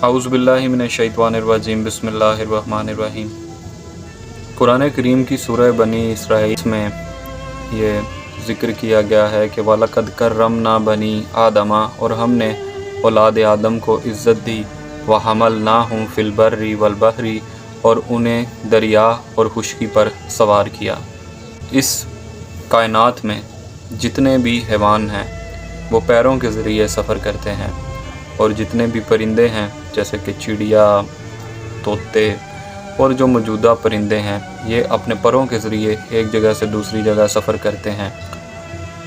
औज़ु बिल्लाहि मिनश्शैतानिर्रजीम बिस्मिल्लाहिर्रहमानिर्रहीम। कुरान करीम की सूरह बनी इसराइल में ये ज़िक्र किया गया है कि वलक़द कर्रमना बनी आदमा, और हमने औलाद आदम को इज़्ज़त दी, व हमलनाहुम फ़िल बर्रि वल बहरी, और उन्हें दरिया और खुश्की पर सवार किया। इस कायनात में जितने भी हैवान हैं वो पैरों के ज़रिए सफ़र करते हैं, और जितने भी परिंदे हैं जैसे कि चिड़िया, तोते और जो मौजूदा परिंदे हैं, ये अपने परों के ज़रिए एक जगह से दूसरी जगह सफ़र करते हैं।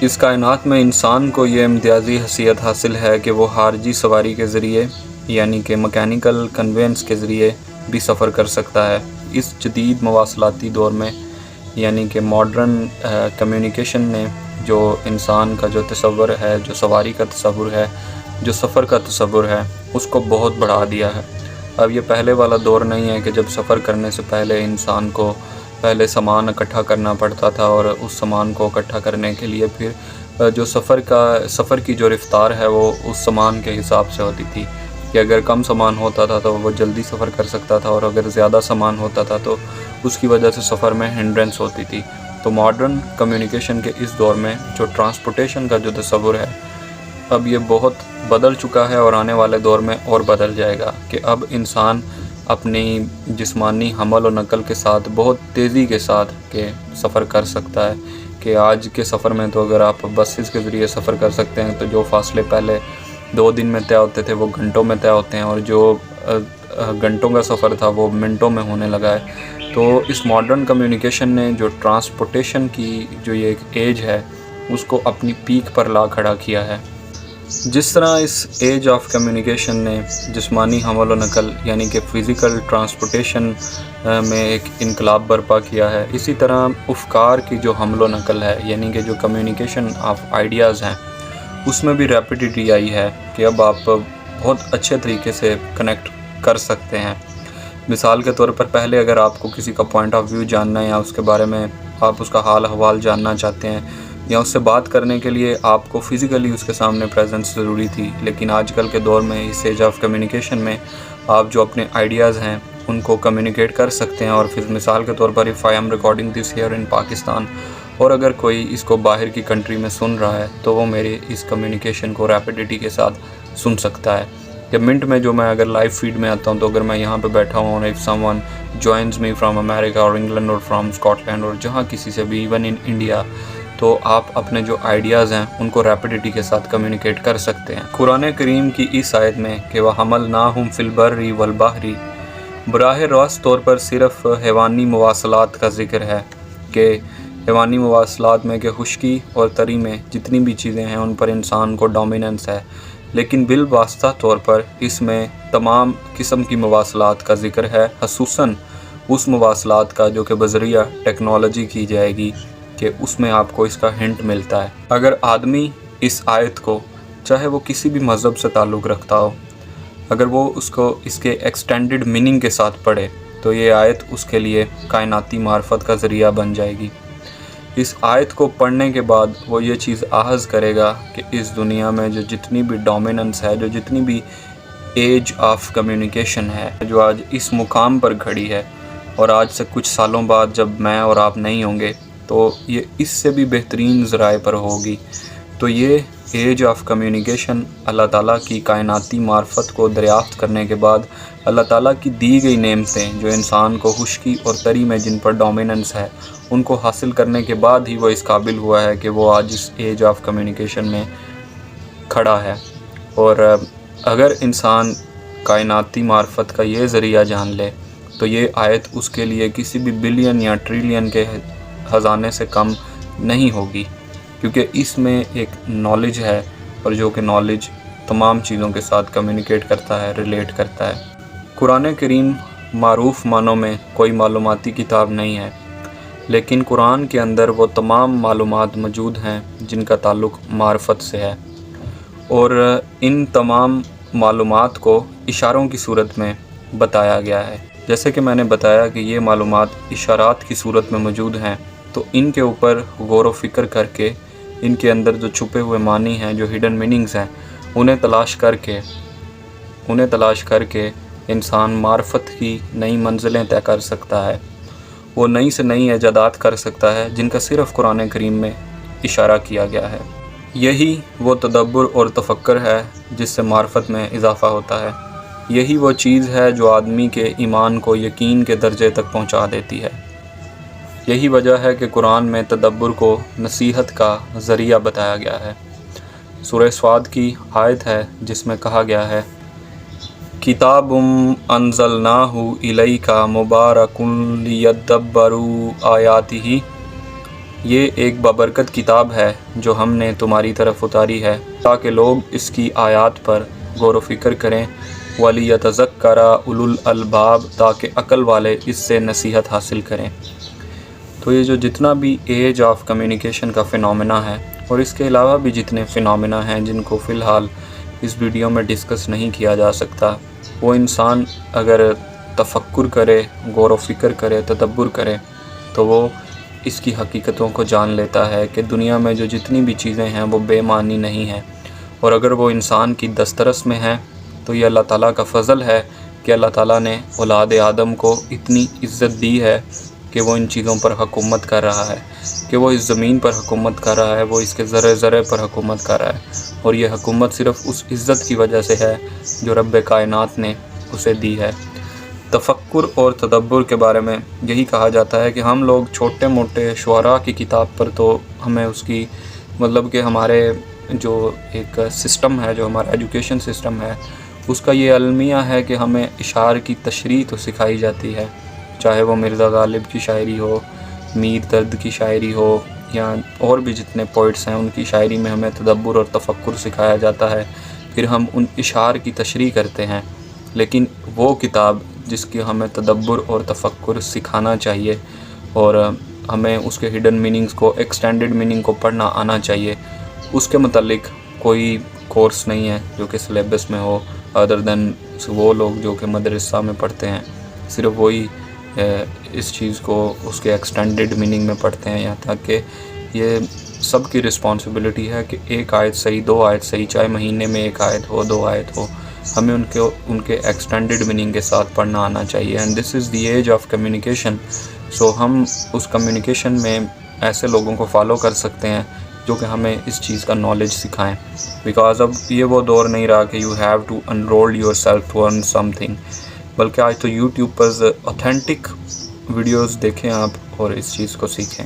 इस कायनात में इंसान को ये इम्तियाज़ी हैसियत हासिल है कि वो हारजी सवारी के ज़रिए यानी कि मैकेनिकल कन्वेंस के ज़रिए भी सफ़र कर सकता है। इस जदीद मवासलाती दौर में यानी कि मॉडर्न कम्युनिकेशन ने जो इंसान का जो तसव्वुर है, जो सवारी का तसव्वुर है, जो सफ़र का तसव्वुर है, उसको बहुत बढ़ा दिया है। अब ये पहले वाला दौर नहीं है कि जब सफ़र करने से पहले इंसान को पहले सामान इकट्ठा करना पड़ता था, और उस सामान को इकट्ठा करने के लिए फिर जो सफ़र की जो रफ़्तार है वो उस सामान के हिसाब से होती थी कि अगर कम सामान होता था तो वो जल्दी सफ़र कर सकता था, और अगर ज़्यादा सामान होता था तो उसकी वजह से सफ़र में हिंड्रेंस होती थी। तो मॉडर्न कम्युनिकेशन के इस दौर में जो ट्रांसपोर्टेशन का जो तसव्वुर है, अब ये बहुत बदल चुका है, और आने वाले दौर में और बदल जाएगा कि अब इंसान अपनी जिस्मानी हमल और नकल के साथ बहुत तेज़ी के साथ के सफ़र कर सकता है। कि आज के सफ़र में तो अगर आप बसेस के ज़रिए सफ़र कर सकते हैं तो जो फ़ासले पहले 2 दिन में तय होते थे वो घंटों में तय होते हैं, और जो घंटों का सफ़र था वो मिनटों में होने लगा है। तो इस मॉडर्न कम्युनिकेशन ने जो ट्रांसपोर्टेशन की जो ये एक एज है उसको अपनी पीक पर ला खड़ा किया है। जिस तरह इस एज ऑफ कम्युनिकेशन ने जिस्मानी हमल व नकल यानी कि फ़िज़िकल ट्रांसपोर्टेशन में एक इनकलाब बर्पा किया है, इसी तरह अफ़कार की जो हमल व नकल है यानी कि जो कम्युनिकेशन ऑफ आइडियाज़ हैं उसमें भी रैपिडिटी आई है कि अब आप बहुत अच्छे तरीके से कनेक्ट कर सकते हैं। मिसाल के तौर पर पहले अगर आपको किसी का पॉइंट ऑफ व्यू जानना है या उसके बारे में आप उसका हाल अहवाल जानना चाहते हैं या उससे बात करने के लिए आपको फ़िज़िकली उसके सामने प्रेजेंस ज़रूरी थी, लेकिन आजकल के दौर में इस एज ऑफ कम्युनिकेशन में आप जो अपने आइडियाज़ हैं उनको कम्युनिकेट कर सकते हैं। और फिर मिसाल के तौर पर if I am recording this here in Pakistan, और अगर कोई इसको बाहर की कंट्री में सुन रहा है तो वो मेरे इस कम्युनिकेशन को रैपिडिटी के साथ सुन सकता है। या मिनट में जो मैं अगर लाइव फीड में आता हूँ तो अगर मैं यहाँ पे बैठा हूँ और if someone joins me from America और इंग्लैंड और फ्राम स्कॉटलैंड और जहाँ किसी से भी इवन इन इंडिया, तो आप अपने जो आइडियाज़ हैं उनको रैपिडिटी के साथ कम्युनिकेट कर सकते हैं। कुरान करीम की इस आयत में कि वह हमलनाहुम फ़िल बर्रि वल बहरी बराह रास्त तौर पर सिर्फ़ हैवानी मवासलात का ज़िक्र है कि हैवानी मवासलात में कि खुश्की और तरी में जितनी भी चीज़ें हैं उन पर इंसान को डोमिनेंस है, लेकिन बिलवास्ता तौर पर इसमें तमाम किस्म की मवासलात का ज़िक्र है, ख़ुसूसन उस मवासलात का जो कि बज़रिया टेक्नोलॉजी की जाएगी कि उसमें आपको इसका हिंट मिलता है। अगर आदमी इस आयत को चाहे वो किसी भी मज़हब से ताल्लुक़ रखता हो, अगर वो उसको इसके एक्सटेंडेड मीनिंग के साथ पढ़े तो ये आयत उसके लिए कायनाती मार्फत का ज़रिया बन जाएगी। इस आयत को पढ़ने के बाद वो ये चीज़ आहज़ करेगा कि इस दुनिया में जो जितनी भी डोमिनेंस है, जो जितनी भी एज ऑफ कम्युनिकेशन है जो आज इस मुकाम पर खड़ी है, और आज से कुछ सालों बाद जब मैं और आप नहीं होंगे तो ये इससे भी बेहतरीन ज़राए पर होगी। तो ये एज ऑफ कम्युनिकेशन अल्लाह ताला की कायनाती मार्फत को दरियाफ़्त करने के बाद अल्लाह ताला की दी गई नेमतें जो इंसान को खुश्की और तरी में जिन पर डोमिनेंस है उनको हासिल करने के बाद ही वो इस काबिल हुआ है कि वो आज इस एज ऑफ कम्युनिकेशन में खड़ा है। और अगर इंसान कायनाती मार्फत का ये ज़रिया जान ले तो ये आयत उसके लिए किसी भी बिलियन या ट्रिलियन के ख़जाने से कम नहीं होगी, क्योंकि इसमें एक नॉलेज है, और जो कि नॉलेज तमाम चीज़ों के साथ कम्युनिकेट करता है, रिलेट करता है। कुरान करीम मारूफ़ मानों में कोई मालूमाती किताब नहीं है, लेकिन कुरान के अंदर वो तमाम मालूमात मौजूद हैं जिनका ताल्लुक़ मार्फत से है, और इन तमाम मालूमात को इशारों की सूरत में बताया गया है। जैसे कि मैंने बताया कि ये मालूमात इशारात की सूरत में मौजूद हैं, तो इनके ऊपर गौर व फ़िक्र करके इनके अंदर जो छुपे हुए मानी हैं, जो हिडन मीनिंग्स हैं, उन्हें तलाश करके انہیں تلاش کر کے انسان معرفت کی نئی منزلیں طے کر سکتا ہے، وہ نئی سے نئی ایجادات کر سکتا ہے جن کا صرف قرآن کریم میں اشارہ کیا گیا ہے۔ یہی وہ تدبر اور تفکر ہے جس سے معرفت میں اضافہ ہوتا ہے، یہی وہ چیز ہے جو آدمی کے ایمان کو یقین کے درجے تک پہنچا دیتی ہے۔ یہی وجہ ہے کہ قرآن میں تدبر کو نصیحت کا ذریعہ بتایا گیا ہے۔ سورہ صاد کی آیت ہے جس میں کہا گیا ہے کتاب انزلناہ الیک مبارک لیدبروا آیاتہ، یہ ایک بابرکت کتاب ہے جو ہم نے تمہاری طرف اتاری ہے تاکہ لوگ اس کی آیات پر غور و فکر کریں، وَلِيَتَذَكَّرَ أُولُو الْأَلْبَابِ، تاکہ عقل والے اس سے نصیحت حاصل کریں۔ تو یہ جو جتنا بھی ایج آف کمیونیکیشن کا فینومینا ہے، اور اس کے علاوہ بھی جتنے فینومینا ہیں جن کو فی الحال اس ویڈیو میں ڈسکس نہیں کیا جا سکتا، وہ انسان اگر تفکر کرے، غور و فکر کرے، تدبر کرے تو وہ اس کی حقیقتوں کو جان لیتا ہے کہ دنیا میں جو جتنی بھی چیزیں ہیں وہ بے معنی نہیں ہیں، اور اگر وہ انسان کی دسترس میں ہیں تو یہ اللہ تعالیٰ کا فضل ہے کہ اللہ تعالیٰ نے اولاد آدم کو اتنی عزت دی ہے کہ وہ ان چیزوں پر حکومت کر رہا ہے، کہ وہ اس زمین پر حکومت کر رہا ہے، وہ اس کے ذرے ذرے پر حکومت کر رہا ہے، اور یہ حکومت صرف اس عزت کی وجہ سے ہے جو رب کائنات نے اسے دی ہے۔ تفکر اور تدبر کے بارے میں یہی کہا جاتا ہے کہ ہم لوگ چھوٹے موٹے شعراء کی کتاب پر تو ہمیں اس کی مطلب کہ ہمارے جو ایک سسٹم ہے، جو ہمارا ایجوکیشن سسٹم ہے، اس کا یہ المیہ ہے کہ ہمیں اشعار کی تشریح تو سکھائی جاتی ہے، چاہے وہ مرزا غالب کی شاعری ہو، میر درد کی شاعری ہو، یا اور بھی جتنے پوئٹس ہیں ان کی شاعری میں ہمیں تدبر اور تفکر سکھایا جاتا ہے، پھر ہم ان اشعار کی تشریح کرتے ہیں۔ لیکن وہ کتاب جس کی ہمیں تدبر اور تفکر سکھانا چاہیے اور ہمیں اس کے ہڈن میننگز کو، ایکسٹینڈڈ میننگ کو پڑھنا آنا چاہیے، اس کے متعلق کوئی کورس نہیں ہے جو کہ سلیبس میں ہو ادر دین وہ لوگ جو کہ مدرسہ میں پڑھتے ہیں، صرف وہی اس چیز کو اس کے ایکسٹینڈڈ میننگ میں پڑھتے ہیں، یہاں تک کہ یہ سب کی رسپانسبلٹی ہے کہ ایک آیت صحیح، دو آیت صحیح، چاہے مہینے میں ایک آیت ہو، دو آیت ہو، ہمیں ان کے ایکسٹینڈڈ میننگ کے ساتھ پڑھنا آنا چاہیے۔ And this is the age of communication, so ہم اس کمیونیکیشن میں ایسے لوگوں کو فالو کر سکتے ہیں جو کہ ہمیں اس چیز کا نالج سکھائیں، بیکاز اب یہ وہ دور نہیں رہا کہ you have to enroll yourself to earn something, بلکہ آج تو یوٹیوب پر اوتھینٹک ویڈیوز دیکھیں آپ اور اس چیز کو سیکھیں۔